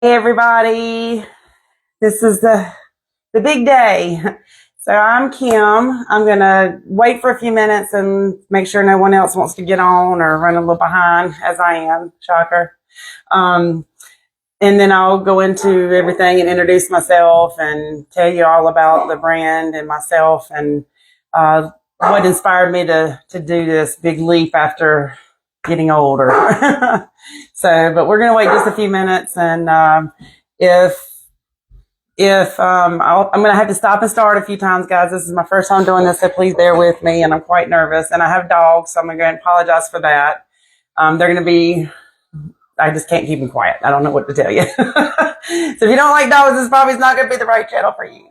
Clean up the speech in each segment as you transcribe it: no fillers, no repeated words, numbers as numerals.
Hey everybody, this is the big day. So I'm Kim. I'm gonna wait for a few minutes and make sure no one else wants to get on or run a little behind as I am. Shocker. Um, and then I'll go into everything and introduce myself and tell you all about the brand and myself and what inspired me to do this big leap after getting older. But we're gonna wait just a few minutes and if I'm going to have to stop and start a few times, guys. This is my first time doing this, so please bear with me. And I'm quite nervous. And I have dogs, so I'm going to go and apologize for that. They're going to be, I just can't keep them quiet. I don't know what to tell you. So if you don't like dogs, this probably is not going to be the right channel for you.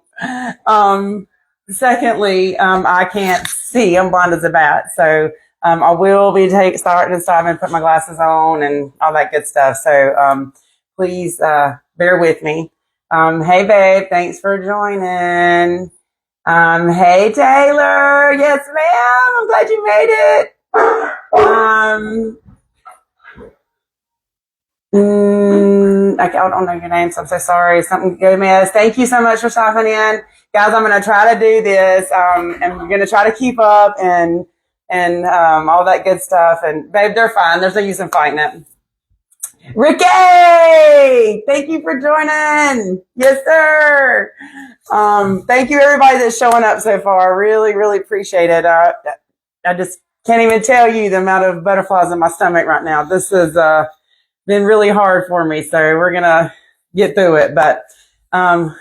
Secondly, I can't see. I'm blind as a bat. So I will be starting and stopping and put my glasses on and all that good stuff. So please bear with me. Hey babe, thanks for joining. Hey Taylor, yes ma'am, I'm glad you made it. I don't know your name, so I'm so sorry. Something Gomez. Thank you so much for stopping in, guys. I'm gonna try to do this. And we're gonna try to keep up and all that good stuff. And babe, they're fine. There's no use in fighting it. Ricky, thank you for joining. Yes, sir. Thank you everybody that's showing up so far. Really, really appreciate it. I just can't even tell you the amount of butterflies in my stomach right now. This has been really hard for me, so we're gonna get through it. But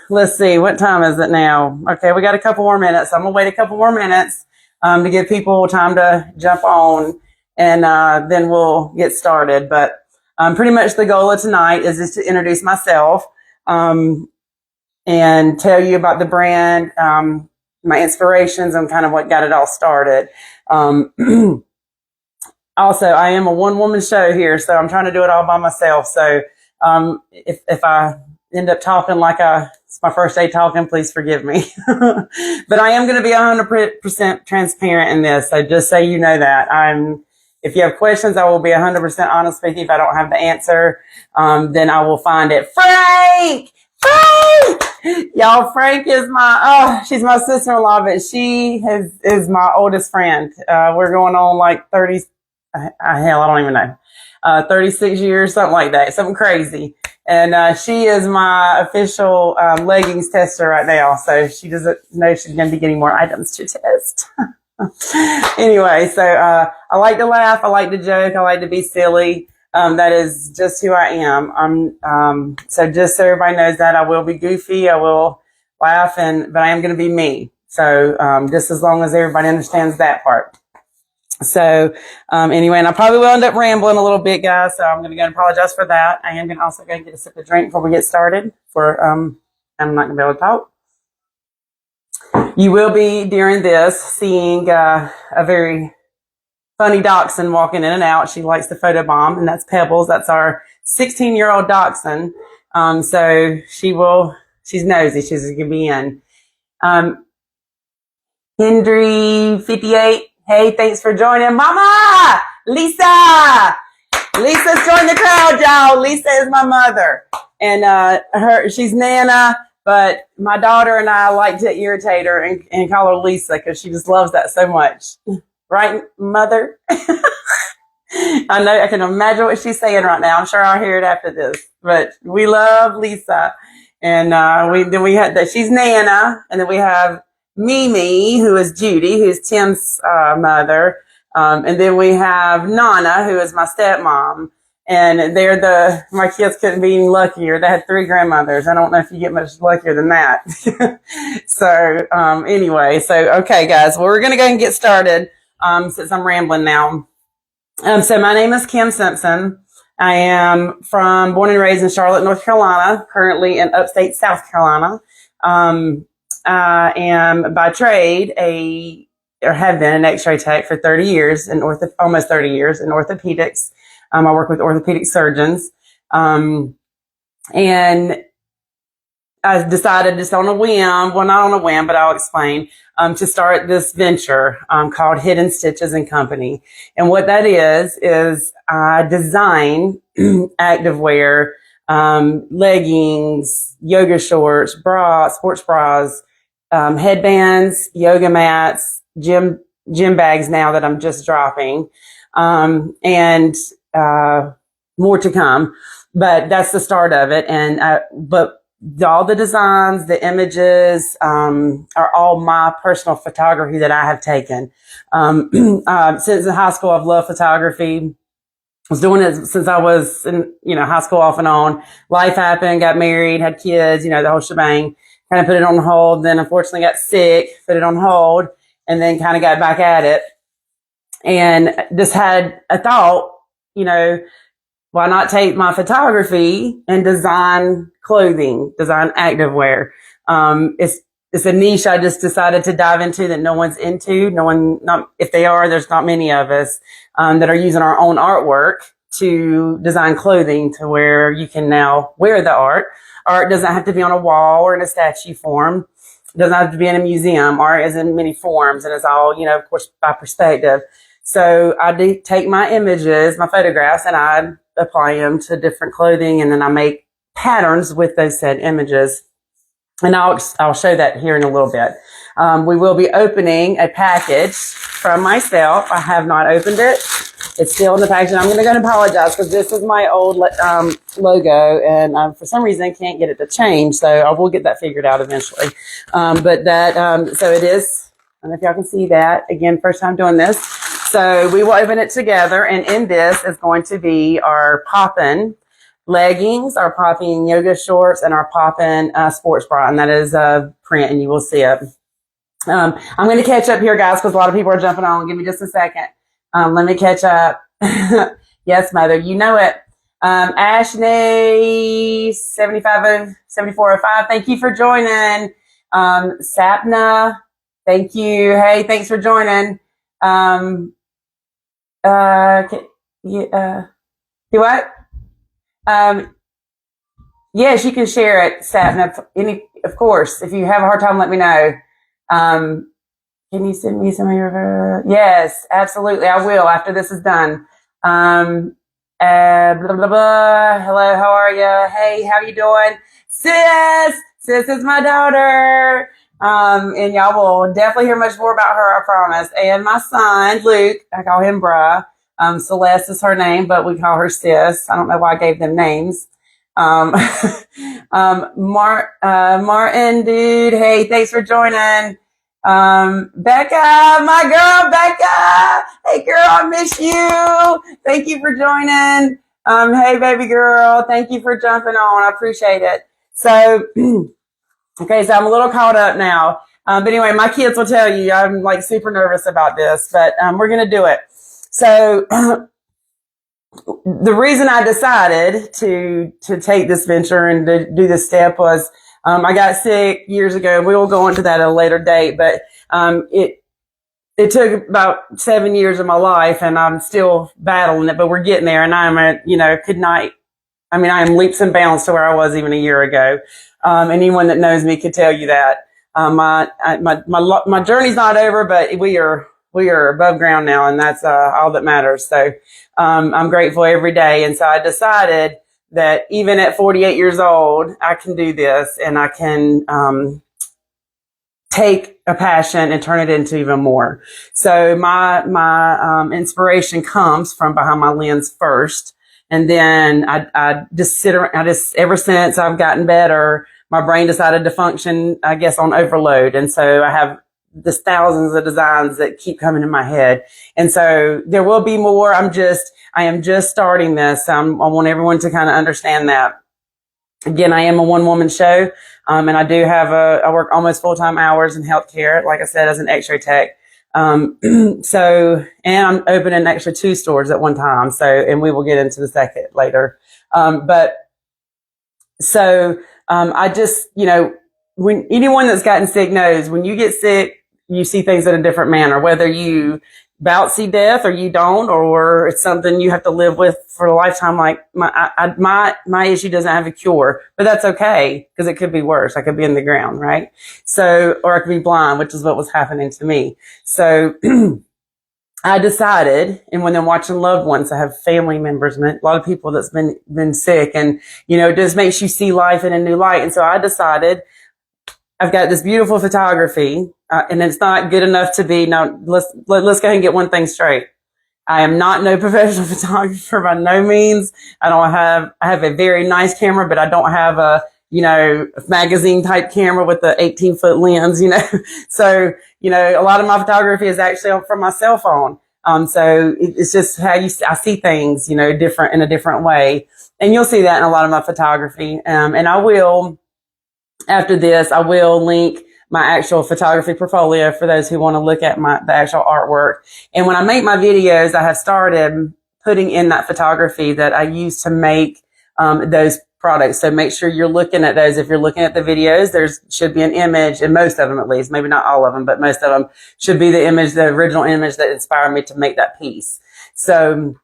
let's see, what time is it now? Okay, we got a couple more minutes. I'm gonna wait a couple more minutes to give people time to jump on, and then we'll get started. But pretty much the goal of tonight is just to introduce myself and tell you about the brand, my inspirations, and kind of what got it all started. Also, I am a one-woman show here, so I'm trying to do it all by myself. So if I end up talking like it's my first day talking, please forgive me. But I am going to be 100% transparent in this, so just so you know that. If you have questions, I will be 100% honest with you. If I don't have the answer, then I will find it. Frank! Y'all, Frank is she's my sister-in-law, but she is my oldest friend. We're going on like 30, hell, I don't even know, 36 years, something like that, something crazy. And she is my official leggings tester right now, so she doesn't know she's going to be getting more items to test. Anyway, so I like to laugh, I like to joke, I like to be silly. That is just who I am. So just so everybody knows that I will be goofy, I will laugh, but I am going to be me. So just as long as everybody understands that part. So anyway, and I probably will end up rambling a little bit, guys. So I'm going to go and apologize for that. I am going to also go and get a sip of drink before we get started. I'm not going to be able to talk. You will be, during this, seeing a very funny dachshund walking in and out. She likes to photobomb, and that's Pebbles. That's our 16-year-old dachshund. So she's nosy. She's going to be in. Hendry 58. Hey, thanks for joining. Mama! Lisa! Lisa's joined the crowd, y'all. Lisa is my mother. And she's Nana. But my daughter and I like to irritate her and call her Lisa because she just loves that so much. Right, mother? I know, I can imagine what she's saying right now. I'm sure I'll hear it after this. But we love Lisa. And we had that. She's Nana. And then we have Mimi, who is Judy, who's Tim's mother. And then we have Nana, who is my stepmom. And my kids couldn't be any luckier. They had 3 grandmothers. I don't know if you get much luckier than that. So, anyway, okay, guys, well, we're going to go and get started, since I'm rambling now. So my name is Kim Simpson. I am born and raised in Charlotte, North Carolina, currently in upstate South Carolina. I am by trade have been an x-ray tech for 30 years almost 30 years in orthopedics. I work with orthopedic surgeons. And I decided just on a whim, well, not on a whim, but I'll explain, to start this venture, called Hidden Stitches and Company. And what that is I design activewear, leggings, yoga shorts, sports bras, headbands, yoga mats, gym bags now that I'm just dropping, and more to come. But that's the start of it. And but all the designs, the images, are all my personal photography that I have taken. Since in high school, I've loved photography. I was doing it since I was in, high school off and on. Life happened, got married, had kids, the whole shebang. Kind of put it on hold. Then unfortunately got sick, put it on hold, and then kind of got back at it. And just had a thought, why not take my photography and design clothing, design activewear? It's a niche I just decided to dive into that no one's into. If they are, there's not many of us, that are using our own artwork to design clothing to where you can now wear the art. Art doesn't have to be on a wall or in a statue form. It doesn't have to be in a museum. Art is in many forms, and it's all, of course, by perspective. So I do take my images, my photographs, and I apply them to different clothing, and then I make patterns with those said images. And I'll show that here in a little bit. We will be opening a package from myself. I have not opened it. It's still in the package. And I'm going to go and apologize because this is my old logo, and for some reason can't get it to change. So I will get that figured out eventually. So it is. I don't know if y'all can see that. Again, first time doing this. So we will open it together, and in this is going to be our poppin' leggings, our poppin' yoga shorts, and our poppin' sports bra, and that is print, and you will see it. I'm going to catch up here, guys, because a lot of people are jumping on. Give me just a second. Let me catch up. Yes, mother, you know it. Ashley 7405, thank you for joining. Sapna, thank you. Hey, thanks for joining. Do what? Yes, you can share it, Sapna. Of course, if you have a hard time, let me know. Can you send me some of your, yes, absolutely. I will after this is done. Blah, blah, blah. Hello, how are you? Hey, how you doing? Sis is my daughter. And y'all will definitely hear much more about her, I promise. And my son, Luke, I call him Bruh. Celeste is her name, but we call her Sis. I don't know why I gave them names. Martin, dude, hey, thanks for joining. Becca, my girl, Becca. Hey, girl, I miss you. Thank you for joining. Hey, baby girl, thank you for jumping on. I appreciate it. So, okay, so I'm a little caught up now. But anyway, my kids will tell you I'm like super nervous about this, but we're going to do it. So the reason I decided to take this venture and to do this step was I got sick years ago. We will go into that at a later date, but it took about 7 years of my life, and I'm still battling it, but we're getting there. And I am I am leaps and bounds to where I was even a year ago. Anyone that knows me could tell you that. My journey's not over, but we are above ground now, and that's all that matters. So I'm grateful every day. And so I decided that even at 48 years old, I can do this, and I can take a passion and turn it into even more. So my inspiration comes from behind my lens first. And then I just ever since I've gotten better, my brain decided to function, I guess, on overload. And so I have just thousands of designs that keep coming in my head. And so there will be more. I am just starting this. I want everyone to kind of understand that. Again, I am a one-woman show. And I do have I work almost full-time hours in healthcare, like I said, as an x-ray tech. And I'm opening actually 2 stores at one time. So, and we will get into the second later. I just, when anyone that's gotten sick knows when you get sick, you see things in a different manner, whether you about see death or you don't, or it's something you have to live with for a lifetime. Like my issue doesn't have a cure, but that's okay because it could be worse. I could be in the ground, right? So, or I could be blind, which is what was happening to me. So I decided, and when I'm watching loved ones, I have family members, a lot of people that's been sick, and it just makes you see life in a new light. And so I decided I've got this beautiful photography, and it's not good enough to be. Now let's go ahead and get one thing straight. I am not no professional photographer by no means. I have a very nice camera, but I don't have a magazine type camera with the 18-foot lens. So a lot of my photography is actually from my cell phone. So it's just how I see things, different in a different way, and you'll see that in a lot of my photography. And I will, after this, I will link my actual photography portfolio for those who want to look at the actual artwork. And when I make my videos, I have started putting in that photography that I use to make those products. So make sure you're looking at those. If you're looking at the videos, there should be an image, and most of them at least, maybe not all of them, but most of them should be the original image that inspired me to make that piece. So,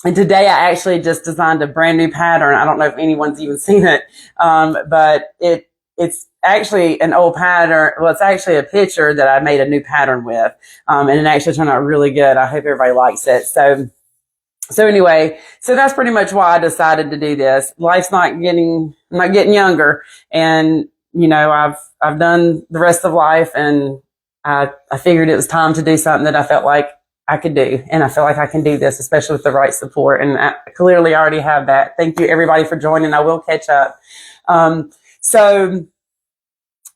and today I actually just designed a brand new pattern. I don't know if anyone's even seen it, but it's actually an old pattern. Well, it's actually a picture that I made a new pattern with. And it actually turned out really good. I hope everybody likes it. So anyway, so that's pretty much why I decided to do this. I'm not getting younger. And, I've done the rest of life, and I figured it was time to do something that I felt like I could do. And I feel like I can do this, especially with the right support. And I clearly already have that. Thank you everybody for joining. I will catch up.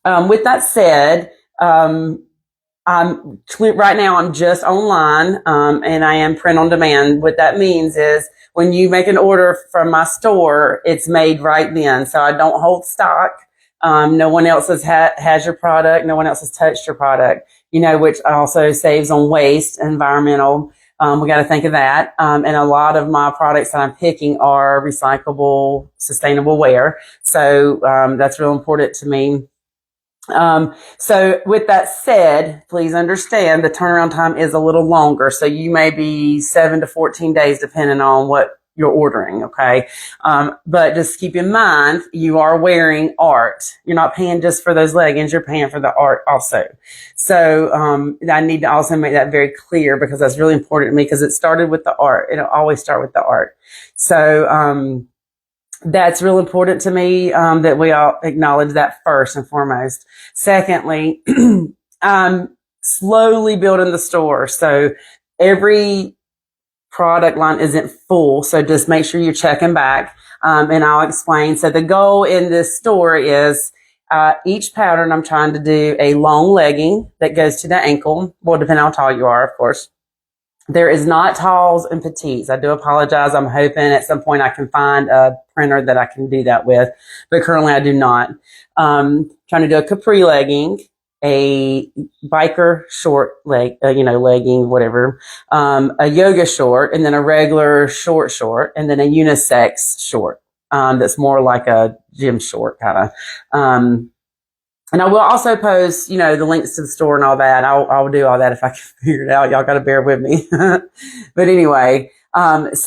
With that said, right now I'm just online, and I am print on demand. What that means is when you make an order from my store, it's made right then. So I don't hold stock. No one else has your product. No one else has touched your product, which also saves on waste, environmental. We got to think of that. And a lot of my products that I'm picking are recyclable, sustainable wear. So, that's real important to me. So with that said, please understand the turnaround time is a little longer. So you may be 7 to 14 days depending on what you're ordering. Okay. But just keep in mind, you are wearing art. You're not paying just for those leggings. You're paying for the art also. So, I need to also make that very clear, because that's really important to me, because it started with the art. It'll always start with the art. So, that's real important to me, that we all acknowledge that first and foremost. Secondly, I'm slowly building the store. So every product line isn't full. So just make sure you're checking back. And I'll explain. So the goal in this store is, each pattern I'm trying to do a long legging that goes to the ankle. Well, depending on how tall you are, of course. There is not talls and petites. I do apologize. I'm hoping at some point I can find a printer that I can do that with, but currently I do not. Trying to do a capri legging, a biker short legging, whatever, a yoga short, and then a regular short, and then a unisex short, that's more like a gym short kind of. And I will also post, the links to the store and all that. I'll do all that if I can figure it out. Y'all got to bear with me. But anyway, let's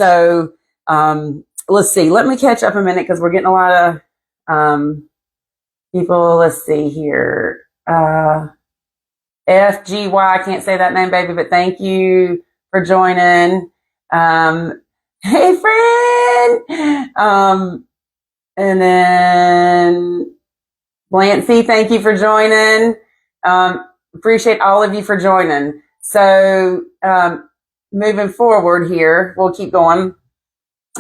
see. Let me catch up a minute, because we're getting a lot of people. Let's see here. FGY, I can't say that name, baby, but thank you for joining. Hey, friend. And then Blancy, thank you for joining. Appreciate all of you for joining. So, moving forward here, we'll keep going.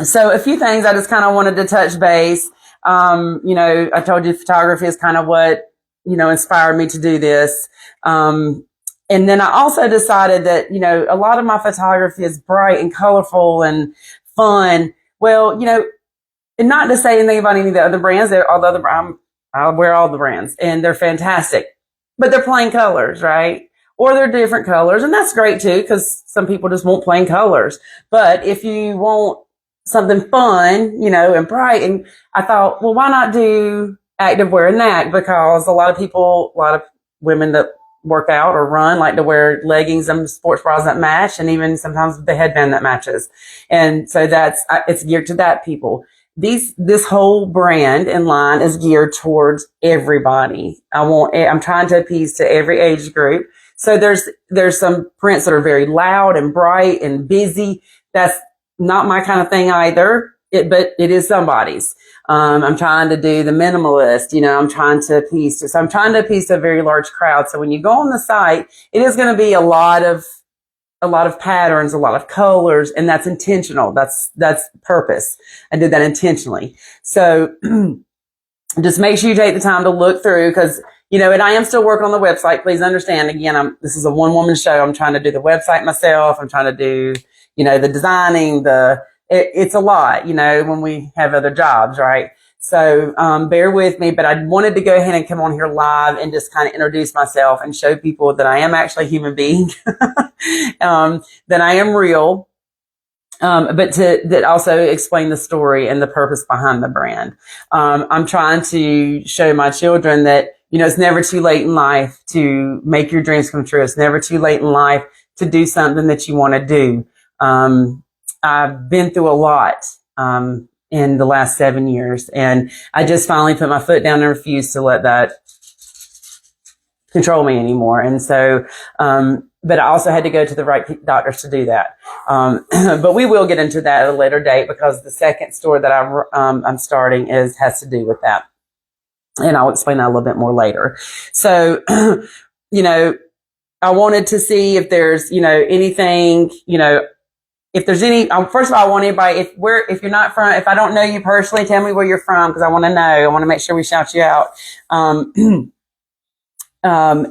So a few things I just kind of wanted to touch base. I told you photography is kind of what, inspired me to do this. And then I also decided that, a lot of my photography is bright and colorful and fun. Well, and not to say anything about any of the other brands, I wear all the brands and they're fantastic, but they're plain colors, right? Or they're different colors, and that's great too, because some people just want plain colors. But if you want something fun, and bright, and I thought, well, why not do activewear and that? Because a lot of women that work out or run like to wear leggings and sports bras that match, and even sometimes the headband that matches. And so it's geared to that people. This whole brand and line is geared towards everybody. I'm trying to appease to every age group. So there's some prints that are very loud and bright and busy. That's not my kind of thing either. But it is somebody's. I'm trying to do the minimalist, I'm trying to appease a very large crowd. So when you go on the site, it is going to be a lot of patterns, a lot of colors, and that's intentional. That's purpose. I did that intentionally. So just make sure you take the time to look through, because and I am still working on the website. Please understand, again, this is a one-woman show. I'm trying to do the website myself. I'm trying to do, the designing, it's a lot, when we have other jobs, right? So bear with me, but I wanted to go ahead and come on here live and just kind of introduce myself and show people that I am actually a human being, that I am real, but that also explain the story and the purpose behind the brand. I'm trying to show my children that, it's never too late in life to make your dreams come true. It's never too late in life to do something that you want to do. I've been through a lot in the last 7 years, and I just finally put my foot down and refused to let that control me anymore. And so, but I also had to go to the right doctors to do that. But we will get into that at a later date, because the second store that I'm starting has to do with that. And I'll explain that a little bit more later. So, I wanted to see if there's, anything, if there's any, first of all, I want anybody, if you're not from, if I don't know you personally, tell me where you're from, because I want to know. I want to make sure we shout you out.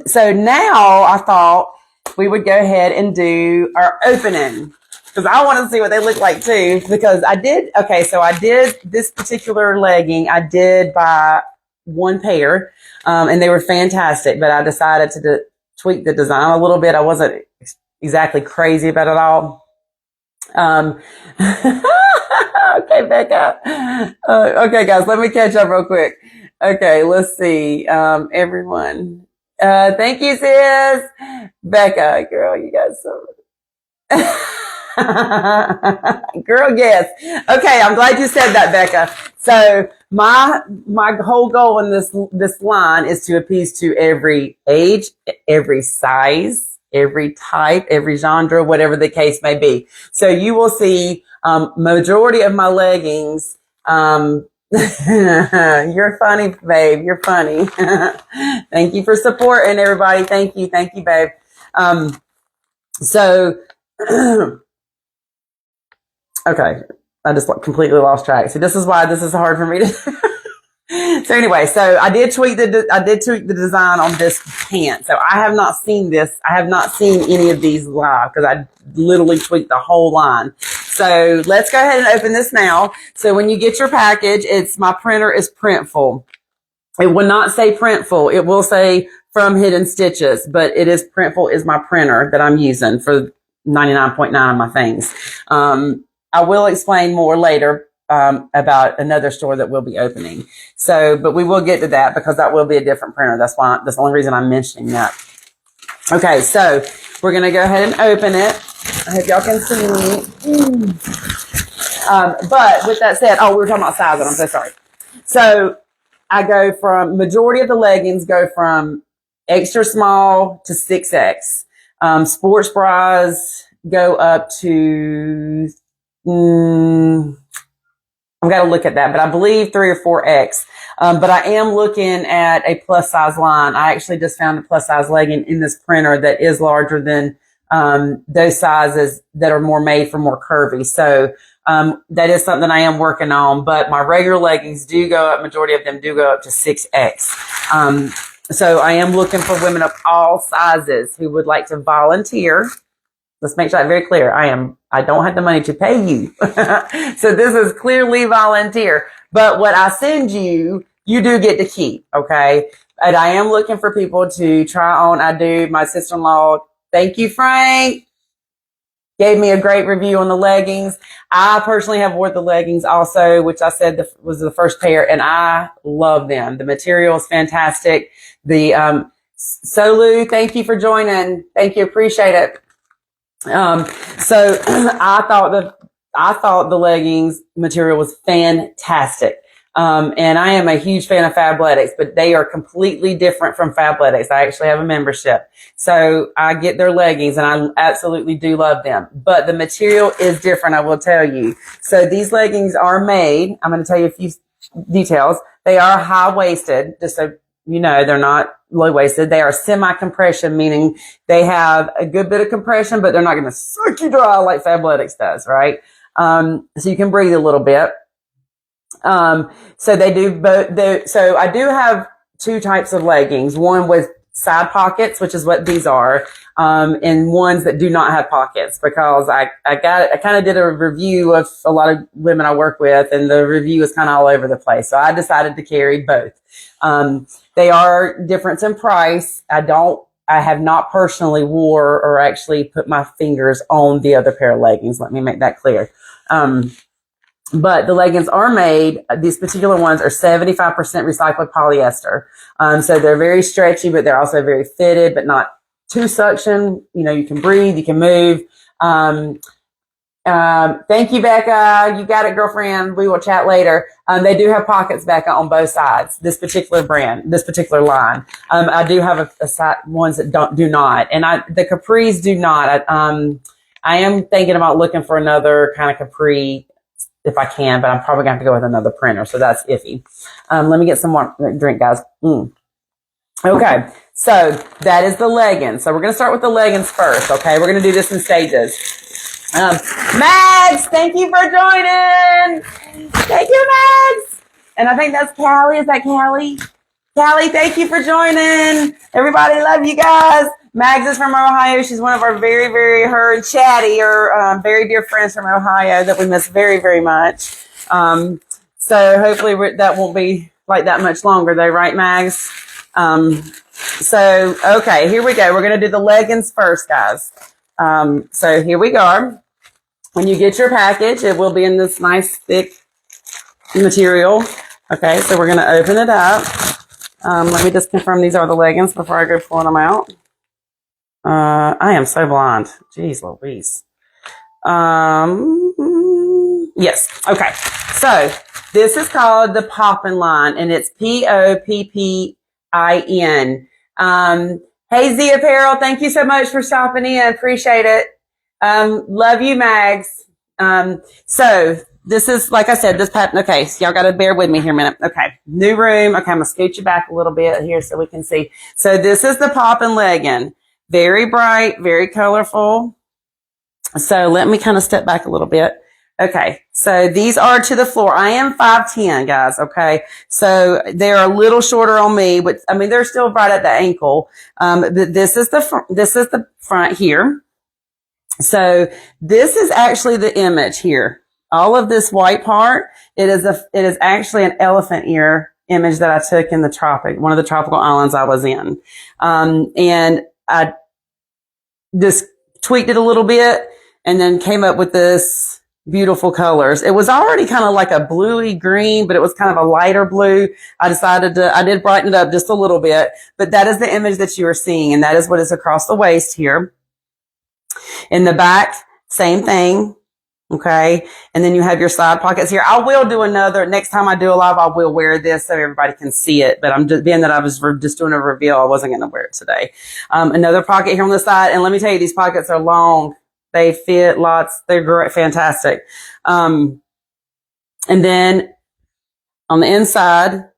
So now I thought we would go ahead and do our opening, because I want to see what they look like too, because I did this particular legging, I did buy one pair, and they were fantastic, but I decided to tweak the design a little bit. I wasn't exactly crazy about it all. Okay, Becca. Okay, guys, let me catch up real quick. Okay, let's see. Everyone. Thank you, sis. Becca, girl, you got so girl, yes. Okay, I'm glad you said that, Becca. So my whole goal in this line is to appease to every age, every size, every type, every genre, whatever the case may be. So you will see majority of my leggings. You're funny, babe. You're funny. Thank you for supporting, everybody. Thank you, babe. So. Okay, I just completely lost track. So this is why this is hard for me to. So anyway, so I did tweak the design on this pant. So I have not seen this. I have not seen any of these live, because I literally tweaked the whole line. So let's go ahead and open this now. So when you get your package, my printer is Printful. It will not say Printful. It will say from Hidden Stitches, but it is Printful is my printer that I'm using for 99.9 of my things. I will explain more later about another store that we'll be opening. So, but we will get to that, because that will be a different printer. That's the only reason I'm mentioning that. Okay, so we're going to go ahead and open it. I hope y'all can see me. But with that said, we were talking about sizing. I'm so sorry. So I go from, majority of the leggings go from extra small to 6X. Sports bras go up to, I've got to look at that, but I believe 3 or 4X. But I am looking at a plus size line. I actually just found a plus size legging in this printer that is larger than those sizes that are more made for more curvy. So that is something I am working on. But my regular leggings do go up. Majority of them do go up to 6X. So I am looking for women of all sizes who would like to volunteer. Let's make that very clear. I don't have the money to pay you. So this is clearly volunteer. But what I send you, you do get to keep, okay? And I am looking for people to try on. I do. My sister-in-law, thank you, Frank, gave me a great review on the leggings. I personally have worn the leggings also, which I said was the first pair, and I love them. The material is fantastic. The Solu, thank you for joining. Thank you. Appreciate it. So I thought the leggings material was fantastic. And I am a huge fan of Fabletics, but they are completely different from Fabletics. I actually have a membership. So I get their leggings and I absolutely do love them, but the material is different. I will tell you. So these leggings are made, I'm going to tell you a few details. They are high waisted, just so you know, they're not low waisted. They are semi-compression, meaning they have a good bit of compression, but they're not going to suck you dry like Fabletics does, right? So you can breathe a little bit. So they do both. So I do have two types of leggings, one with side pockets, which is what these are, and ones that do not have pockets, because I kind of did a review of a lot of women I work with, and the review was kind of all over the place. So I decided to carry both. They are different in price. I have not personally wore or actually put my fingers on the other pair of leggings. Let me make that clear. But the leggings are made, these particular ones are 75% recycled polyester. So they're very stretchy, but they're also very fitted, but not too suction. You know, you can breathe, you can move. Thank you, Becca. You got it, girlfriend. We will chat later. They do have pockets, Becca, on both sides. This particular brand, this particular line. I do have a side, ones that do not. And the capris do not. I am thinking about looking for another kind of capri if I can, but I'm probably going to have to go with another printer. So that's iffy. Let me get some more drink, guys. Okay. So that is the leggings. So we're going to start with the leggings first. Okay. We're going to do this in stages. Mags, thank you for joining. Thank you, Mags. And I think that's Callie. Is that Callie? Callie, thank you for joining. Everybody, love you guys. Mags is from Ohio. She's one of our very, very, her and Chatty are very dear friends from Ohio that we miss very, very much. So hopefully that won't be like that much longer though, right, Mags? So, okay, here we go. We're going to do the leggings first, guys. So here we go. When you get your package, it will be in this nice thick material. Okay, so we're going to open it up. Let me just confirm these are the leggings before I go pulling them out. I am so blind. Jeez Louise. Yes. Okay. So this is called the Poppin line, and it's Poppin. Hey, Z Apparel, thank you so much for stopping in. Appreciate it. Love you, Mags. So this is, like I said, this pattern. Okay, so y'all got to bear with me here a minute. Okay, new room. Okay, I'm gonna scoot you back a little bit here so we can see. So this is the Poppin legging. Very bright, very colorful. So let me kind of step back a little bit. Okay, so these are to the floor. I am 5'10", guys, okay? So they're a little shorter on me, but I mean, they're still right at the ankle. But this is the front here. So this is actually the image here. All of this white part, it is actually an elephant ear image that I took in one of the tropical islands I was in. And I just tweaked it a little bit and then came up with this beautiful colors. It was already kind of like a bluey green, but it was kind of a lighter blue. I did brighten it up just a little bit, but that is the image that you are seeing. And that is what is across the waist here. In the back, same thing. Okay. And then you have your side pockets here. I will do next time I do a live, I will wear this so everybody can see it, but I'm just being that I was just doing a reveal. I wasn't going to wear it today. Another pocket here on the side. And let me tell you, these pockets are long. They fit lots. They're great. Fantastic. And then on the inside,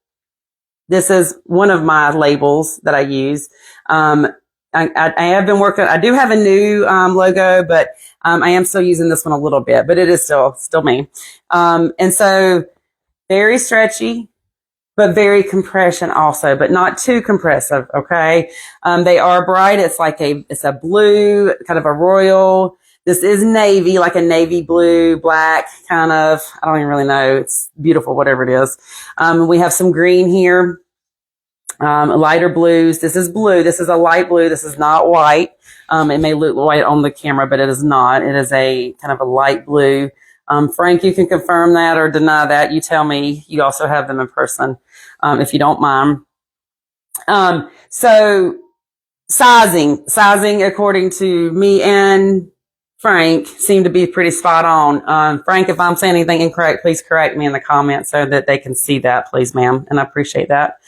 this is one of my labels that I use. I have been working, I do have a new logo, but I am still using this one a little bit, but it is still me. And so very stretchy, but very compression also, but not too compressive. Okay. They are bright. It's a blue, kind of a royal. This is navy, like a navy blue, black kind of, I don't even really know. It's beautiful, whatever it is. We have some green here. Lighter blues. This is blue. This is a light blue. This is not white. It may look white on the camera, but it is not. It is a kind of a light blue. Frank, you can confirm that or deny that. You tell me. You also have them in person, if you don't mind. So sizing according to me and Frank seem to be pretty spot on. Frank, if I'm saying anything incorrect, please correct me in the comments so that they can see that, please, ma'am. And I appreciate that.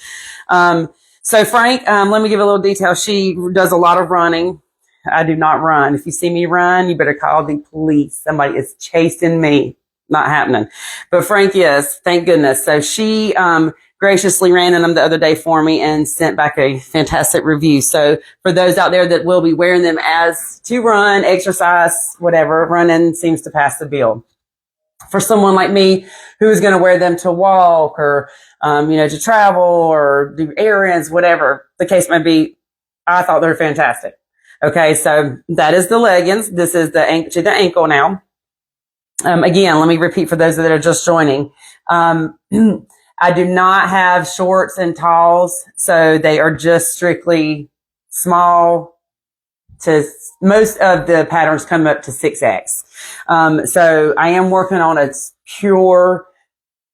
So Frank, let me give a little detail. She does a lot of running. I do not run. If you see me run, you better call the police. Somebody is chasing me. Not happening. But Frank is, thank goodness. So she graciously ran in them the other day for me and sent back a fantastic review. So for those out there that will be wearing them as to run, exercise, whatever, running seems to pass the bill. For someone like me who is going to wear them to walk or, to travel or do errands, whatever the case may be, I thought they were fantastic. Okay. So that is the leggings. This is to the ankle now. Again, let me repeat for those that are just joining. I do not have shorts and talls, so they are just strictly small to most of the patterns come up to 6X. So I am working on a pure,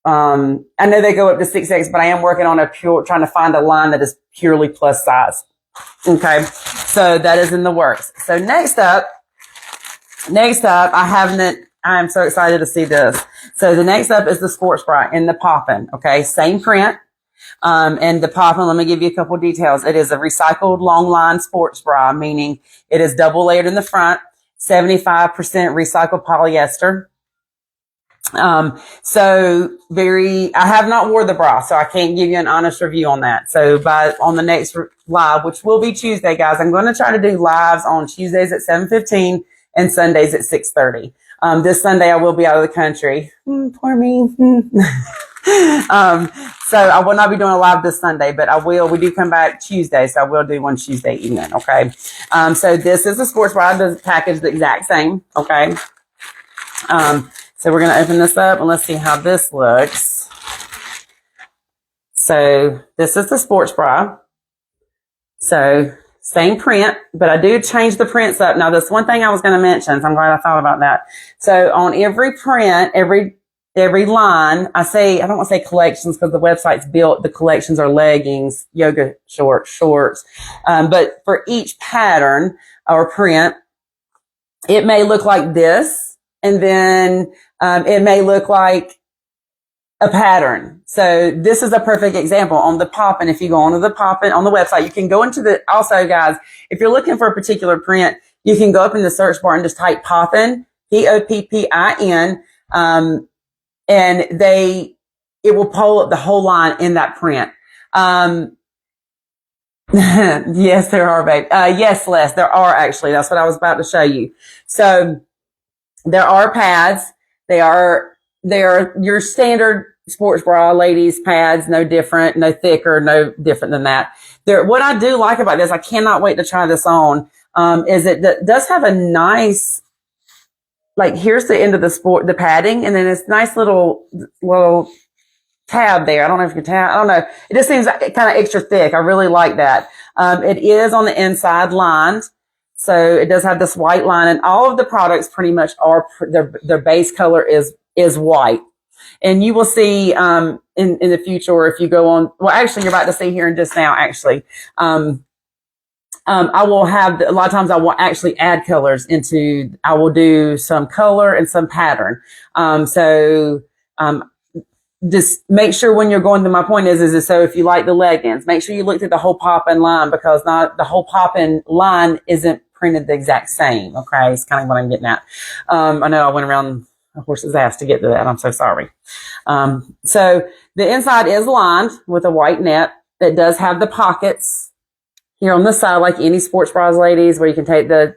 I know they go up to 6X, but I am working on trying to find a line that is purely plus size. Okay. So that is in the works. So next up, I'm so excited to see this. So the next up is the sports bra in the poppin'. Okay. Same print. And the poppin', let me give you a couple details. It is a recycled long line sports bra, meaning it is double layered in the front, 75% recycled polyester. I have not wore the bra, so I can't give you an honest review on that. So on the next live, which will be Tuesday, guys, I'm going to try to do lives on Tuesdays at 7:15 and Sundays at 6:30. This Sunday I will be out of the country. Poor me. So I will not be doing a live this Sunday, but we do come back Tuesday, so I will do one Tuesday evening. Okay. So this is the sports bra, the package the exact same. Okay. So we're going to open this up and let's see how this looks. So this is the sports bra. So same print, but I do change the prints up. Now, this one thing I was going to mention, so I'm glad I thought about that. So on every print, every line, I don't want to say collections because the website's built, the collections are leggings, yoga shorts. But for each pattern or print, it may look like this, and then it may look like a pattern. So this is a perfect example on the Poppin'. If you go onto the Poppin' on the website, you can go into also guys, if you're looking for a particular print, you can go up in the search bar and just type Poppin', Poppin, and it will pull up the whole line in that print. Yes, there are, babe. Yes, Les, there are actually. That's what I was about to show you. So there are pads. They are your standard sports bra, ladies pads, no different, no thicker, no different than that. What I do like about this, I cannot wait to try this on, is it does have a nice, like here's the end of the padding, and then this nice little tab there. I don't know if you can tell. I don't know. It just seems kind of extra thick. I really like that. It is on the inside lined. So it does have this white line, and all of the products pretty much are, their base color is white. And you will see, in the future, or if you go on, well, actually you're about to see here in just now, actually, I will have, a lot of times I will actually add colors I will do some color and some pattern. Just make sure when you're going through, my point is so if you like the leggings, make sure you look through the whole Poppin' line, because not the whole Poppin' line isn't printed the exact same. Okay. It's kind of what I'm getting at. I know I went around a horse's ass to get to that. I'm so sorry. So the inside is lined with a white net. It does have the pockets here on the side, like any sports bras, ladies, where you can take the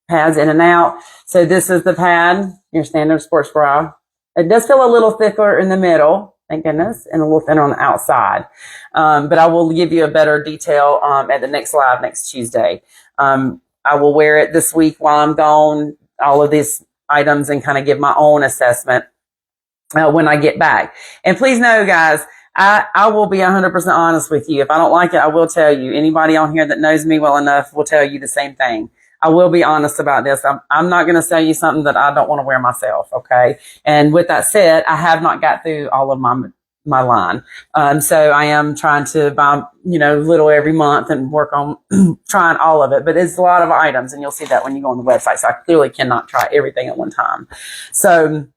pads in and out. So this is the pad, your standard sports bra. It does feel a little thicker in the middle, thank goodness, and a little thinner on the outside. But I will give you a better detail at the next live next Tuesday. I will wear it this week while I'm gone, all of these items, and kind of give my own assessment when I get back. And please know, guys, I will be 100% honest with you. If I don't like it, I will tell you. Anybody on here that knows me well enough will tell you the same thing. I will be honest about this. I'm not going to sell you something that I don't want to wear myself. Okay. And with that said, I have not got through all of my my line. So I am trying to buy, little every month and work on trying all of it, but it's a lot of items, and you'll see that when you go on the website. So I clearly cannot try everything at one time. So,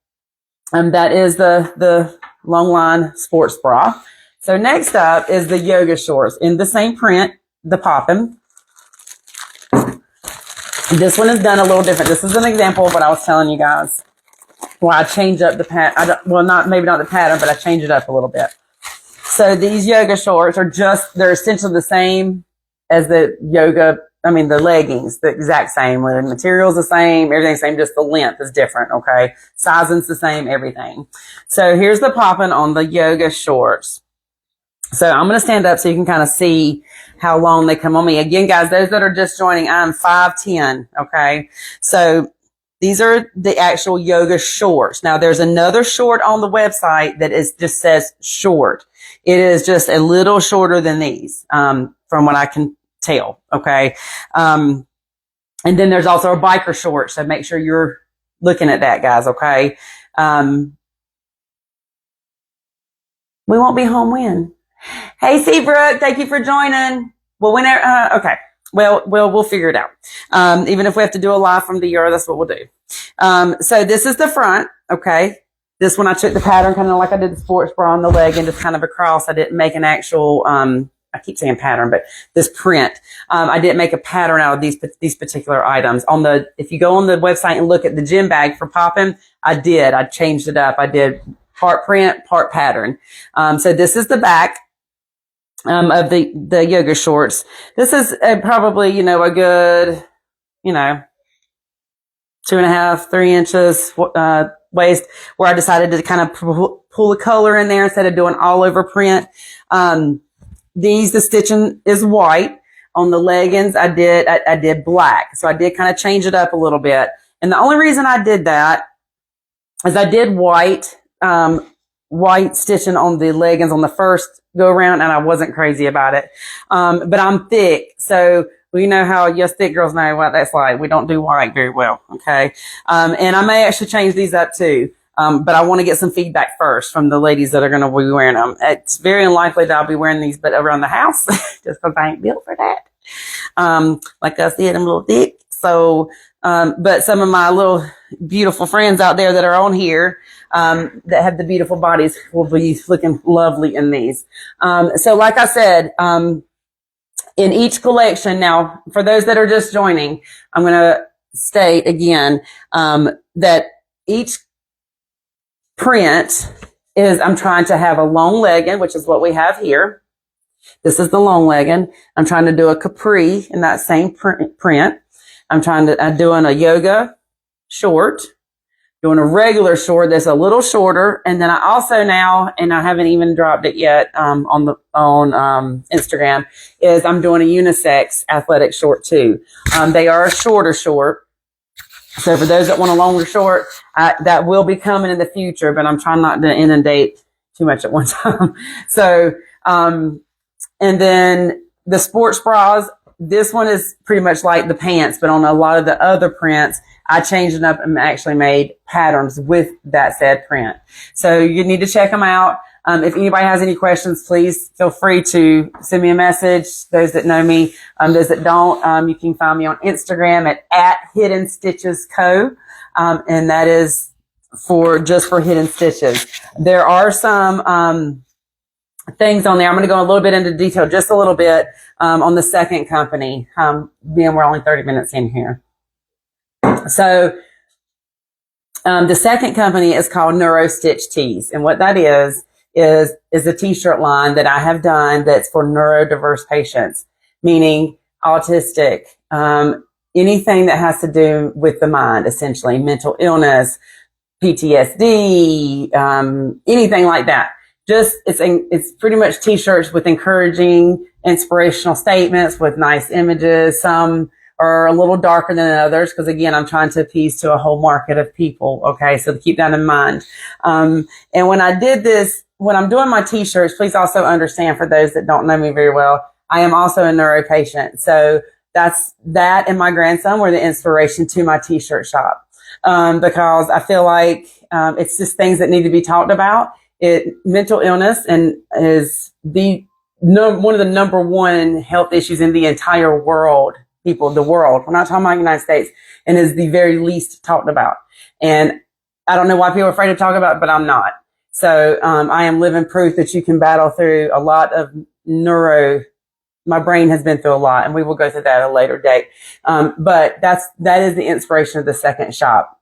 that is the long line sports bra. So next up is the yoga shorts in the same print, the Poppin'. This one is done a little different. This is an example of what I was telling you guys. Well, I changed up the pattern. Maybe not the pattern, but I changed it up a little bit. So these yoga shorts they're essentially the same as the leggings, the exact same. The material's the same, everything's the same, just the length is different, okay? Sizing's the same, everything. So here's the Poppin' on the yoga shorts. So I'm going to stand up so you can kind of see how long they come on me. Again, guys, those that are just joining, I'm 5'10", okay? So these are the actual yoga shorts. Now, there's another short on the website that just says short. It is just a little shorter than these, from what I can tell, okay? And then there's also a biker short, so make sure you're looking at that, guys, okay? We won't be home when? Hey, Seabrook, thank you for joining. Well, whenever, okay. Well, we'll figure it out. Even if we have to do a live from the Euro, that's what we'll do. So this is the front, okay? This one I took the pattern kind of like I did the sports bra on the leg and just kind of across. I didn't make an actual, I keep saying pattern, but this print. I didn't make a pattern out of these particular items. If you go on the website and look at the gym bag for Poppin', I changed it up. I did part print, part pattern. So this is the back. Of the yoga shorts. This is probably, a good, 2.5, 3 inches, waist, where I decided to kind of pull a color in there instead of doing all over print. The stitching is white. On the leggings, I did black. So I did kind of change it up a little bit. And the only reason I did that is I did white stitching on the leggings on the first go around, and I wasn't crazy about it. But I'm thick. So you know how yes, thick girls know what that's like. We don't do white very well. Okay. And I may actually change these up too. But I want to get some feedback first from the ladies that are going to be wearing them. It's very unlikely that I'll be wearing these, but around the house, just because I ain't built for that. Like I said, I'm a little thick. So, but some of my little beautiful friends out there that are on here, that have the beautiful bodies will be looking lovely in these. So like I said, in each collection, now for those that are just joining, I'm going to state again, that each print I'm trying to have a long legging, which is what we have here. This is the long legging. I'm trying to do a capri in that same print. I'm doing a yoga short, doing a regular short that's a little shorter. And then I also now, and I haven't even dropped it yet, on Instagram, is I'm doing a unisex athletic short too. They are a shorter short. So for those that want a longer short, that will be coming in the future, but I'm trying not to inundate too much at one time. So, and then the sports bras, this one is pretty much like the pants, but on a lot of the other prints, I changed it up and actually made patterns with that said print. So you need to check them out. If anybody has any questions, please feel free to send me a message. Those that know me, those that don't, you can find me on Instagram at Hidden Stitches Co. And that is for Hidden Stitches. There are some, things on there. I'm going to go a little bit into detail, just a little bit, on the second company. Being we're only 30 minutes in here. So, the second company is called Neuro Stitch Tees. And what that is a t-shirt line that I have done that's for neurodiverse patients, meaning autistic, anything that has to do with the mind, essentially mental illness, PTSD, anything like that. It's pretty much t-shirts with encouraging, inspirational statements with nice images. Some are a little darker than others because, again, I'm trying to appease to a whole market of people. Okay, so keep that in mind. And when I did this, when I'm doing my t-shirts, please also understand, for those that don't know me very well, I am also a neuro patient. So that and my grandson were the inspiration to my t-shirt shop, because I feel like it's just things that need to be talked about. mental illness and is one of the number one health issues in the entire world. The world. We're not talking about the United States, and is the very least talked about. And I don't know why people are afraid to talk about it, but I'm not. So I am living proof that you can battle through a lot of my brain has been through a lot, and we will go through that at a later date. But that is the inspiration of the second shop.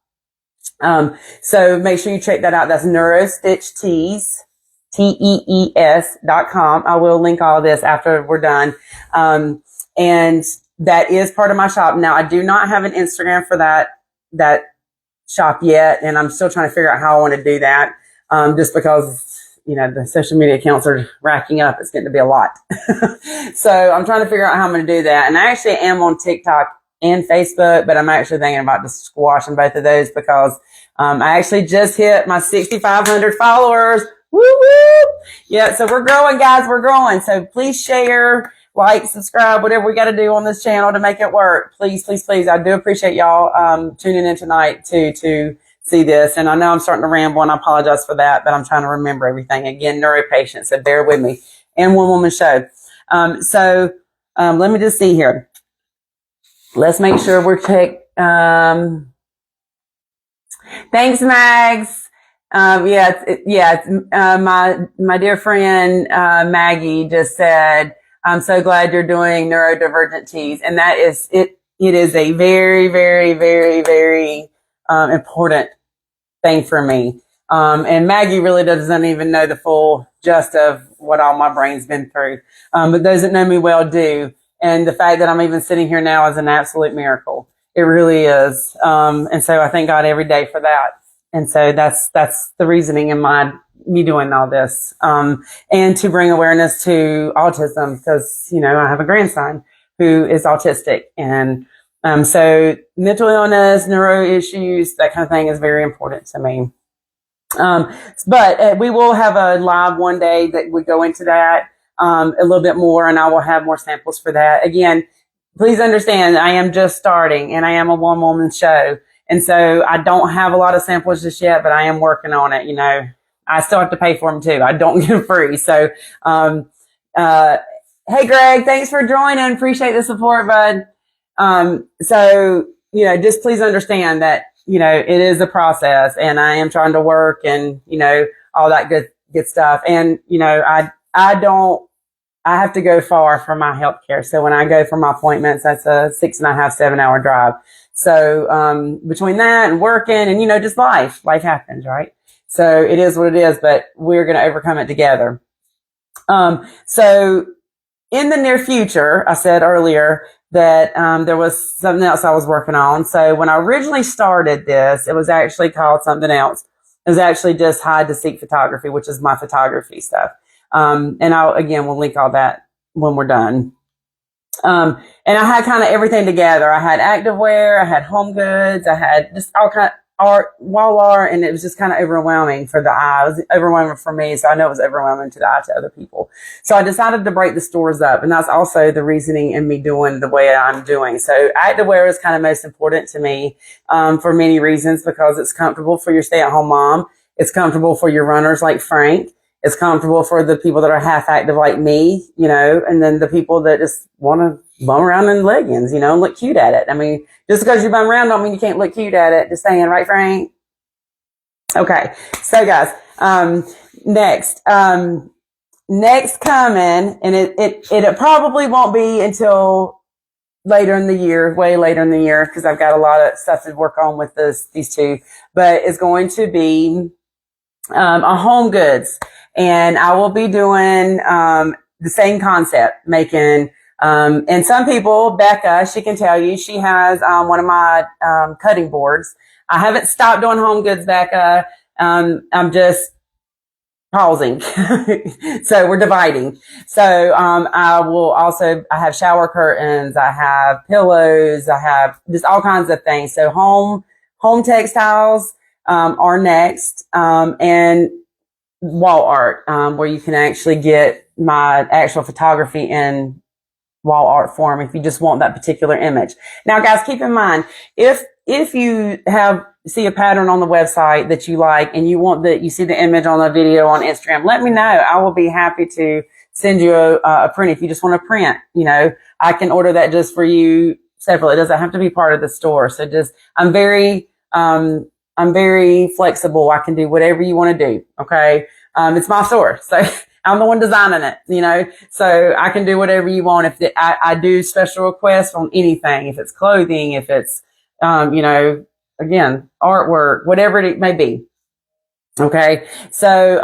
So make sure you check that out. That's NeuroStitch Tees, TEES.com. I will link all of this after we're done. And that is part of my shop. Now, I do not have an Instagram for that shop yet, and I'm still trying to figure out how I want to do that. Just because, the social media accounts are racking up. It's getting to be a lot. So I'm trying to figure out how I'm going to do that. And I actually am on TikTok and Facebook, but I'm actually thinking about just squashing both of those because I actually just hit my 6,500 followers. Woo woo! Yeah, so we're growing, guys. We're growing. So please share, like, subscribe, whatever we got to do on this channel to make it work. Please, please, please. I do appreciate y'all tuning in tonight to see this. And I know I'm starting to ramble, and I apologize for that, but I'm trying to remember everything. Again, neuro patient, so bear with me. And One Woman Show. So let me just see here. Let's make sure we're checked. Thanks, Mags. My dear friend Maggie just said, I'm so glad you're doing neurodivergent teas. And that is, it is a very, very, very, very important thing for me. And Maggie really doesn't even know the full gist of what all my brain's been through. But those that know me well do. And the fact that I'm even sitting here now is an absolute miracle. It really is. And so I thank God every day for that. And so that's the reasoning in me doing all this. And to bring awareness to autism because, I have a grandson who is autistic. And so mental illness, neuro issues, that kind of thing is very important to me. But we will have a live one day that would go into that a little bit more, and I will have more samples for that. Again, please understand, I am just starting, and I am a one-woman show. And so I don't have a lot of samples just yet, but I am working on it. I still have to pay for them too. I don't get them free. So, hey, Greg, thanks for joining. Appreciate the support, bud. So, just please understand that, it is a process, and I am trying to work and, all that good stuff. And, I have to go far for my health care. So when I go for my appointments, that's a 6.5, 7-hour drive. So, between that and working and, just life happens, right? So it is what it is, but we're going to overcome it together. So in the near future, I said earlier that, there was something else I was working on. So when I originally started this, it was actually called something else. It was actually just Hide to Seek Photography, which is my photography stuff. And we'll link all that when we're done. And I had kind of everything together. I had activewear, I had home goods, I had just all kind of art, wall art, and it was just kind of overwhelming for the eye. It was overwhelming for me, so I know it was overwhelming to the eye to other people. So I decided to break the stores up, and that's also the reasoning in me doing the way I'm doing. So activewear is kind of most important to me, for many reasons, because it's comfortable for your stay-at-home mom. It's comfortable for your runners like Frank. It's comfortable for the people that are half active like me, and then the people that just want to bum around in leggings, and look cute at it. I mean, just because you bum around don't mean you can't look cute at it. Just saying, right, Frank? Okay. So guys, next coming, and it probably won't be until later in the year, way later in the year, because I've got a lot of stuff to work on with these two, but it's going to be, a home goods. And I will be doing the same concept, making, and some people, Becca, she can tell you, she has one of my cutting boards. I haven't stopped doing home goods, Becca. I'm just pausing. So we're dividing. So I have shower curtains, I have pillows, I have just all kinds of things. So home textiles are next, and wall art, where you can actually get my actual photography in wall art form if you just want that particular image. Now, guys, keep in mind, if if you see a pattern on the website that you like and you see the image on the video on Instagram, let me know. I will be happy to send you a print. If you just want to print, I can order that just for you separately. It doesn't have to be part of the store. So I'm very flexible. I can do whatever you want to do. Okay. It's my store. So I'm the one designing it, so I can do whatever you want. I do special requests on anything, if it's clothing, if it's, again, artwork, whatever it may be. Okay. So,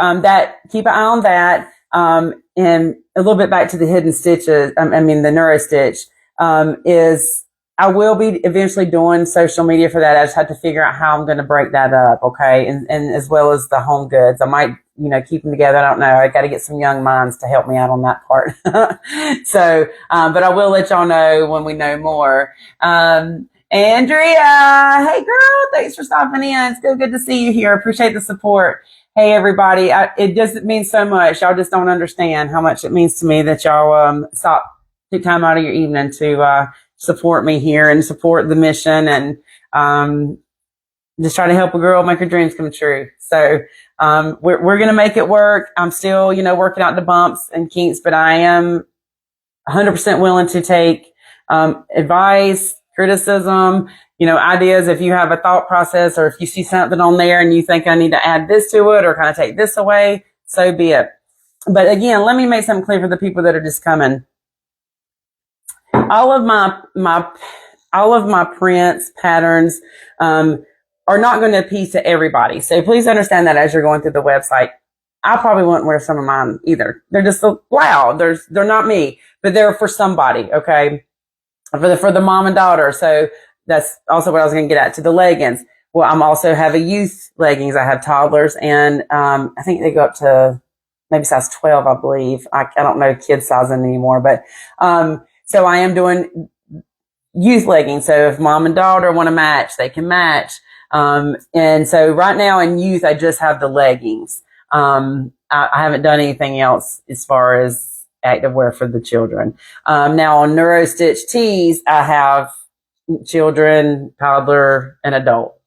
keep an eye on that. And a little bit back to the hidden stitches. The NeuroStitch, I will be eventually doing social media for that. I just have to figure out how I'm going to break that up. Okay. And as well as the home goods, I might, keep them together. I don't know. I got to get some young minds to help me out on that part. So, but I will let y'all know when we know more. Andrea, hey girl, thanks for stopping in. It's still good to see you here. Appreciate the support. Hey everybody, it doesn't mean so much. Y'all just don't understand how much it means to me that y'all take time out of your evening to support me here and support the mission and just try to help a girl make her dreams come true. So we're gonna make it work. I'm still working out the bumps and kinks, but I am 100% willing to take advice, criticism, ideas. If you have a thought process or if you see something on there and you think I need to add this to it or kind of take this away, so be it. But again, let me make something clear for the people that are just coming. All of my prints, patterns, are not going to appeal to everybody. So please understand that as you're going through the website. I probably wouldn't wear some of mine either. They're just so loud. They're not me, but they're for somebody. Okay. For the mom and daughter. So that's also what I was going to get at, to the leggings. Well, I'm also have a youth leggings. I have toddlers and, I think they go up to maybe size 12, I believe. I don't know kids sizing anymore, but, so I am doing youth leggings. So if mom and daughter want to match, they can match. And so right now in youth, I just have the leggings. I haven't done anything else as far as activewear for the children. Now on NeuroStitch tees, I have children, toddler, and adult.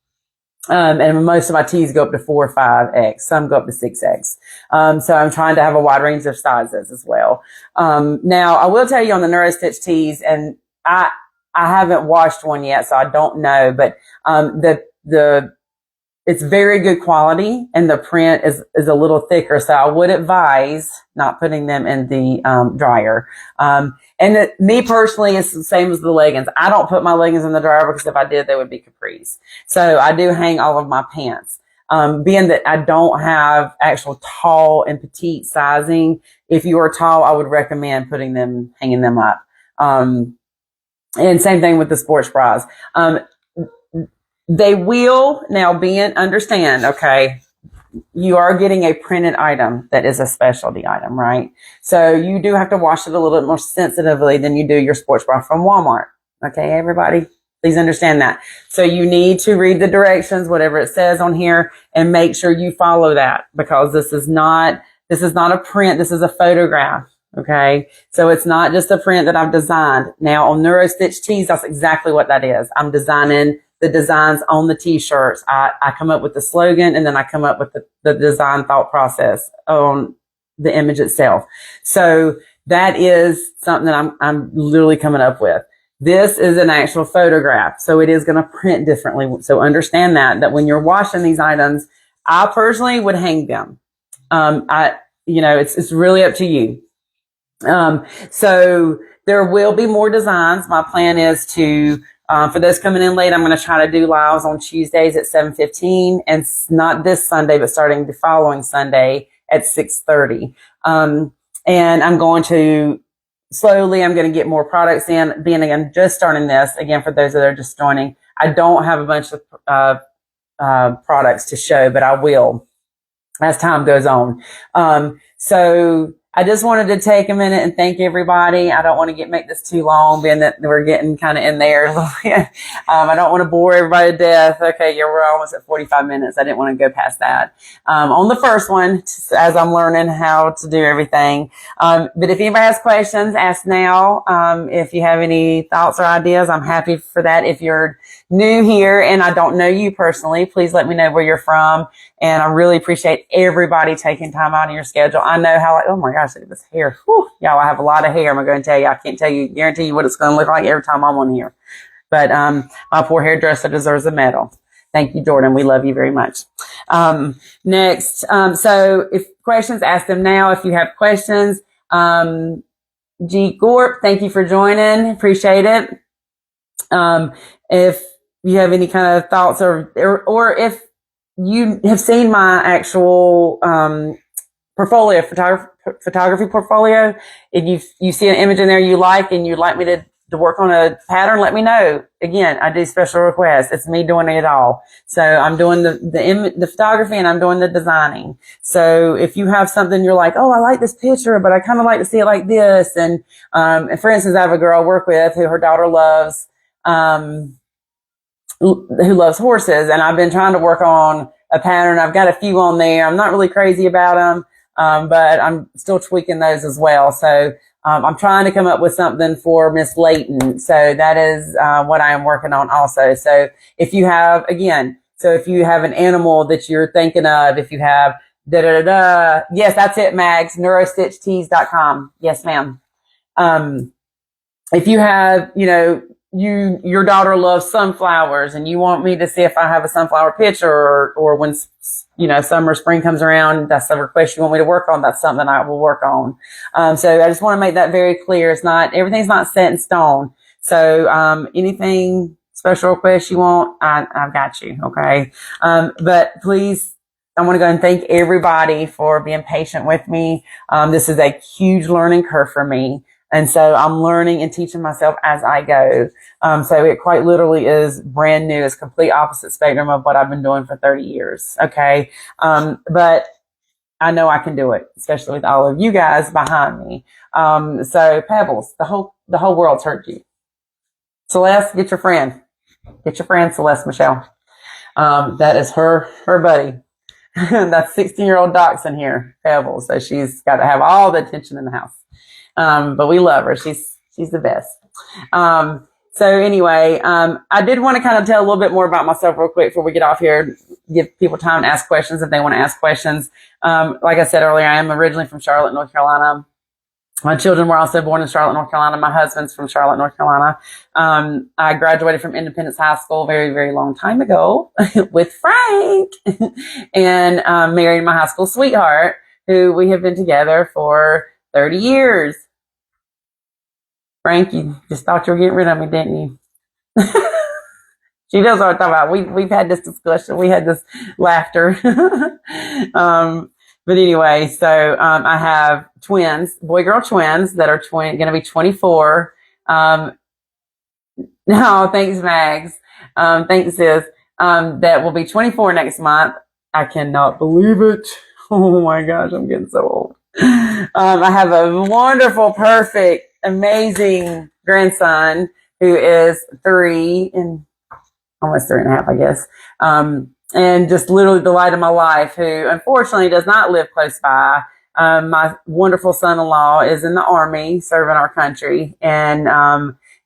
And most of my tees go up to 4 or 5X. Some go up to 6X. So I'm trying to have a wide range of sizes as well. Now I will tell you on the NeuroStitch tees, and I haven't washed one yet, so I don't know, but, it's very good quality and the print is a little thicker. So I would advise not putting them in the, dryer. Me personally, it's the same as the leggings. I don't put my leggings in the dryer because if I did, they would be capris. So I do hang all of my pants. Being that I don't have actual tall and petite sizing, if you are tall, I would recommend hanging them up. And same thing with the sports bras. They will now understand, okay, you are getting a printed item that is a specialty item, right? So you do have to wash it a little bit more sensitively than you do your sports bra from Walmart. Okay, everybody, please understand that. So you need to read the directions, whatever it says on here, and make sure you follow that, because this is not a print. This is a photograph. Okay. So it's not just a print that I've designed. Now on NeuroStitch tees, that's exactly what that is. I'm designing the designs on the t-shirts. I come up with the slogan and then I come up with the design thought process on the image itself. So that is something that I'm literally coming up with. This is an actual photograph. So it is going to print differently. So understand that when you're washing these items, I personally would hang them. It's really up to you. So there will be more designs. My plan is to, for those coming in late, I'm going to try to do lives on Tuesdays at 7:15, and not this Sunday, but starting the following Sunday at 6:30. And I'm going to I'm going to get more products in. Being again, just starting this again, for those that are just joining, I don't have a bunch of products to show, but I will as time goes on. So I just wanted to take a minute and thank everybody. I don't want to make this too long, being that we're getting kind of in there. I don't want to bore everybody to death. Okay, yeah, we're almost at 45 minutes. I didn't want to go past that. On the first one, as I'm learning how to do everything. But if anybody has questions, ask now. If you have any thoughts or ideas, I'm happy for that. If you're new here and I don't know you personally, please let me know where you're from. And I really appreciate everybody taking time out of your schedule. I know how, oh my gosh, look at this hair. Whew, y'all, I have a lot of hair. I'm going to tell you, I can't guarantee you what it's going to look like every time I'm on here. But, my poor hairdresser deserves a medal. Thank you, Jordan. We love you very much. Next. So if questions, ask them now. If you have questions, G Gorp, thank you for joining. Appreciate it. If you have any kind of thoughts or if you have seen my actual portfolio, photography portfolio, and you see an image in there you like and you'd like me to work on a pattern, let me know. Again, I do special requests. It's me doing it all. So I'm doing the photography and I'm doing the designing. So if you have something you're like, oh, I like this picture, but I kind of like to see it like this. And for instance, I have a girl I work with who her daughter loves, who loves horses, and I've been trying to work on a pattern. I've got a few on there. I'm not really crazy about them, but I'm still tweaking those as well. So I'm trying to come up with something for Miss Layton. So that is what I am working on also. So if you have, if you have an animal that you're thinking of, if you have yes, that's it, Mags, neurostitchtees.com. Yes, ma'am. If you have, your daughter loves sunflowers and you want me to see if I have a sunflower picture or when, summer, spring comes around, that's a request you want me to work on. That's something I will work on. So I just want to make that very clear. Everything's not set in stone. So, anything special requests you want, I've got you. Okay. But please, I want to go and thank everybody for being patient with me. This is a huge learning curve for me. And so I'm learning and teaching myself as I go. So it quite literally is brand new. It's complete opposite spectrum of what I've been doing for 30 years. Okay. But I know I can do it, especially with all of you guys behind me. So Pebbles, the whole world's heard you. Celeste, get your friend, Celeste Michelle. That is her buddy. That's 16-year-old Dachshund here, Pebbles. So she's got to have all the attention in the house. But we love her. She's the best. So anyway, I did want to kind of tell a little bit more about myself real quick before we get off here, give people time to ask questions if they want to ask questions. Like I said earlier, I am originally from Charlotte, North Carolina. My children were also born in Charlotte, North Carolina. My husband's from Charlotte, North Carolina. I graduated from Independence High School very, very long time ago with Frank and married my high school sweetheart, who we have been together for 30 years. Frank, you just thought you were getting rid of me, didn't you? She knows what I'm talking about. We've had this discussion. We had this laughter. But anyway, so I have twins, boy-girl twins that are going to be 24. No, thanks, Mags. Thanks, sis. That will be 24 next month. I cannot believe it. Oh my gosh, I'm getting so old. I have a wonderful, perfect, amazing grandson who is 3 and almost 3.5, I guess. And just literally the light of my life, who unfortunately does not live close by. My wonderful son-in-law is in the Army serving our country, and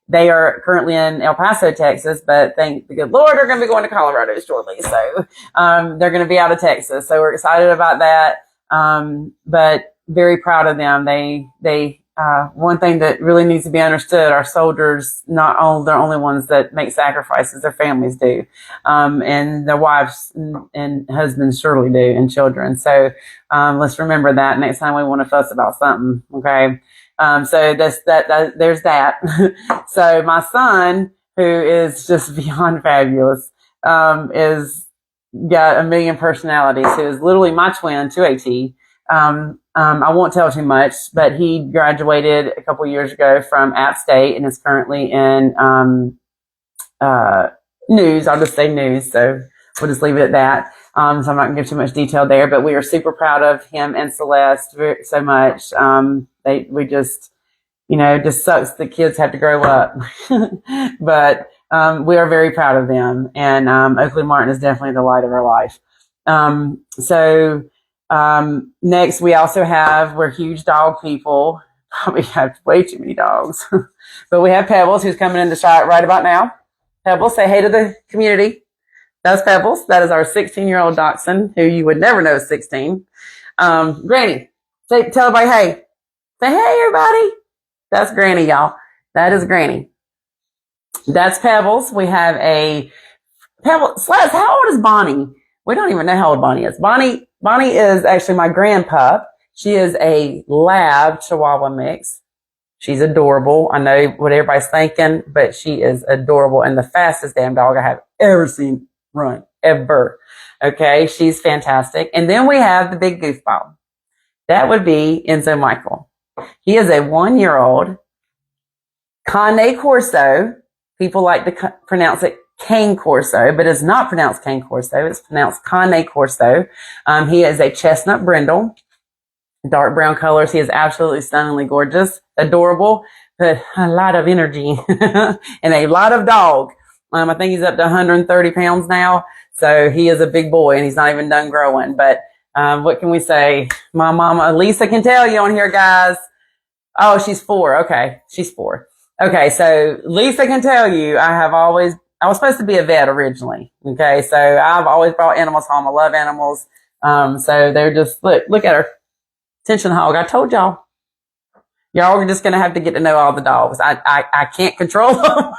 they are currently in El Paso, Texas, but thank the good Lord, they're going to be going to Colorado shortly. So they're going to be out of Texas. So we're excited about that, but very proud of them. They one thing that really needs to be understood, our soldiers, they're only ones that make sacrifices, their families do. And their wives and husbands surely do, and children. So, let's remember that next time we want to fuss about something. Okay. So there's that. So my son, who is just beyond fabulous, is got a million personalities. Who is literally my twin to AT. I won't tell too much, but he graduated a couple years ago from App State and is currently in news. I'll just say news, so we'll just leave it at that. So I'm not going to give too much detail there, but we are super proud of him and Celeste so much. We just, just sucks that kids have to grow up, but we are very proud of them. And Oakley Martin is definitely the light of our life. Next, we also we're huge dog people. Probably have way too many dogs, but we have Pebbles, who's coming in the shot right about now. Pebbles, say hey to the community. That's Pebbles. That is our 16-year-old dachshund, who you would never know is 16. Granny, tell everybody hey. Say hey, everybody. That's Granny, y'all. That is Granny. That's Pebbles. We have a Pebbles. How old is Bonnie? We don't even know how old Bonnie is. Bonnie is actually my grandpup. She is a lab Chihuahua mix. She's adorable. I know what everybody's thinking, but she is adorable and the fastest damn dog I have ever seen run, ever. Okay, she's fantastic. And then we have the big goofball. That would be Enzo Michael. He is a 1-year-old Cane Corso. People like to pronounce it Cane Corso, but it's not pronounced Cane Corso. It's pronounced Cane Corso. He is a chestnut brindle, dark brown colors. He is absolutely stunningly gorgeous, adorable, but a lot of energy and a lot of dog. I think he's up to 130 pounds now. So he is a big boy and he's not even done growing. But what can we say? My mama, Lisa, can tell you on here, guys. Oh, she's 4. Okay. She's 4. Okay. So Lisa can tell you, I was supposed to be a vet originally. Okay. So I've always brought animals home. I love animals. So they're just, look at her. Attention hog. I told y'all. Y'all are just going to have to get to know all the dogs. I can't control them.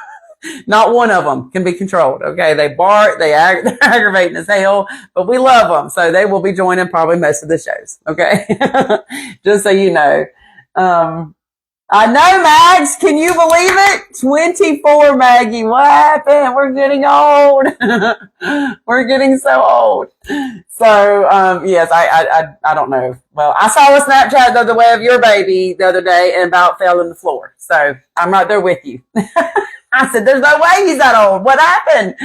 Not one of them can be controlled. Okay. They bark. They're aggravating as hell, but we love them. So they will be joining probably most of the shows. Okay. Just so you know. I know, Mags. Can you believe it? 24, Maggie. What happened? We're getting old. We're getting so old. So, yes, I don't know. Well, I saw a Snapchat the other way of your baby the other day and about fell on the floor. So I'm right there with you. I said, there's no way he's that old. What happened?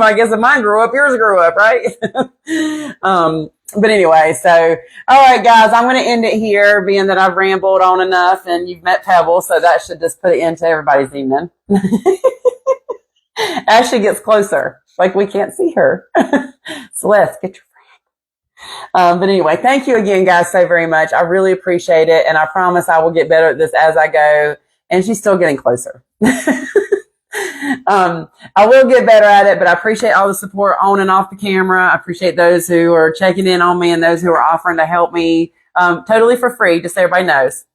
I guess if mine grew up, yours grew up, right? But anyway, so, all right, guys, I'm going to end it here, being that I've rambled on enough and you've met Pebble, so that should just put it into everybody's evening. As she gets closer, like we can't see her. Celeste, get your friend. But anyway, thank you again, guys, so very much. I really appreciate it, and I promise I will get better at this as I go, and she's still getting closer. I will get better at it, but I appreciate all the support on and off the camera. I appreciate those who are checking in on me and those who are offering to help me, totally for free, just so everybody knows.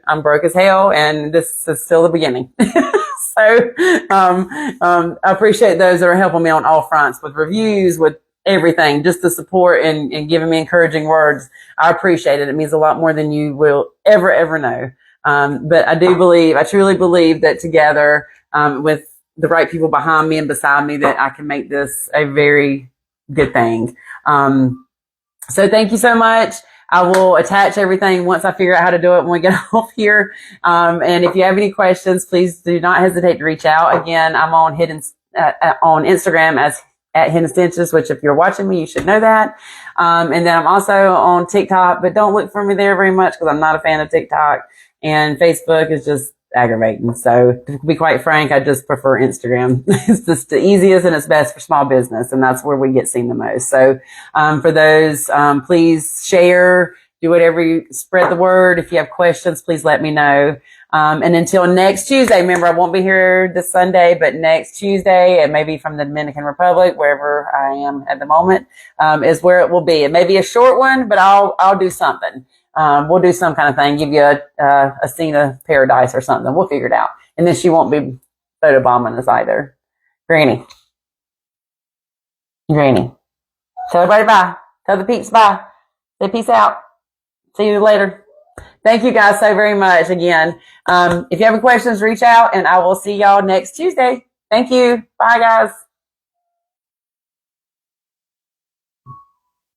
I'm broke as hell and this is still the beginning. So, I appreciate those that are helping me on all fronts with reviews, with everything, just the support and giving me encouraging words. I appreciate it. It means a lot more than you will ever know. But I truly believe that together, with the right people behind me and beside me, that I can make this a very good thing. So thank you so much. I will attach everything once I figure out how to do it when we get off here. And if you have any questions, please do not hesitate to reach out. Again, I'm on on Instagram as at Hidden Stitches, which if you're watching me, you should know that. And then I'm also on TikTok, but don't look for me there very much because I'm not a fan of TikTok, and Facebook is just aggravating. So to be quite frank, I just prefer Instagram. It's just the easiest and it's best for small business. And that's where we get seen the most. So, for those, please share, do whatever you spread the word. If you have questions, please let me know. And until next Tuesday, remember, I won't be here this Sunday, but next Tuesday, and maybe from the Dominican Republic, wherever I am at the moment, is where it will be. It may be a short one, but I'll do something. We'll do some kind of thing, give you a scene of paradise or something. We'll figure it out. And then she won't be photobombing us either. Granny. Tell everybody bye. Tell the peeps bye. Say peace out. See you later. Thank you guys so very much again. If you have any questions, reach out and I will see y'all next Tuesday. Thank you. Bye guys.